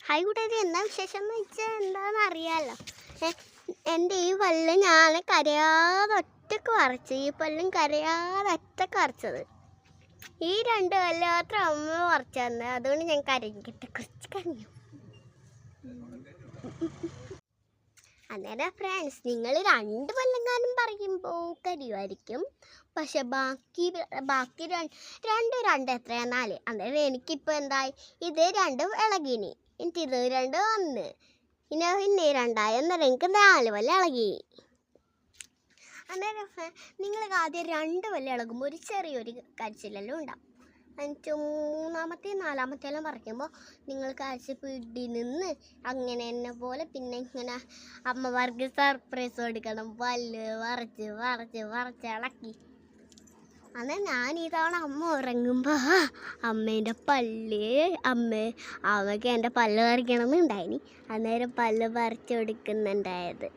Hi കൂട്ടുകാരി, എന്താ വിശേഷം എന്ന് വെച്ചാൽ എന്താണെന്ന് അറിയാമല്ലോ. എൻ്റെ ഈ പല്ല് ഞാൻ കരയാതെ ഒറ്റക്ക് വരച്ചു. ഈ പല്ലും കരയാതെ ഒറ്റക്ക് വരച്ചത്. ഈ രണ്ട് പല്ല് മാത്രം അമ്മ വരച്ചു തന്നെ. അതുകൊണ്ട് ഞാൻ കരഞ്ഞിട്ട് കുറച്ച് കരഞ്ഞു. അന്നേരം ഫ്രണ്ട്സ്, നിങ്ങൾ രണ്ട് പല്ലെങ്ങാനും പറയുമ്പോൾ കരയുമായിരിക്കും. പക്ഷെ ബാക്കി രണ്ട് എത്രയാ 4. അന്നേരം എനിക്കിപ്പോൾ എന്തായി, ഇത് രണ്ടും ഇളകിനി. എനിക്ക് ഇത് 2 1 പിന്നെ 2 അന്നേരം എനിക്ക് 4 പല്ല് ഇളകി. അന്നേരം നിങ്ങൾക്ക് ആദ്യം 2 പല്ല് ഇളകുമ്പോൾ ഒരു ചെറിയൊരു കരച്ചിലെല്ലാം ഉണ്ടാവും. എന്നിട്ട് 3-മത്തെയും 4-മത്തെയെല്ലാം പറിക്കുമ്പോൾ നിങ്ങൾക്ക് അരച്ച് പിടി നിന്ന് അങ്ങനെ എന്നെ പോലെ പിന്നെ ഇങ്ങനെ അമ്മമാർക്ക് സർപ്രൈസ് കൊടുക്കണം. പല്ല് വറച്ച് ഇളക്കി. അന്നേരം ഞാൻ ഈ തവണ അമ്മ ഉറങ്ങുമ്പോൾ അമ്മേൻ്റെ അമ്മയ്ക്ക് എൻ്റെ പല്ല് പറിക്കണമെന്നുണ്ടായിനി. അന്നേരം പല്ല് പറിച്ചു കൊടുക്കുന്നുണ്ടായത്.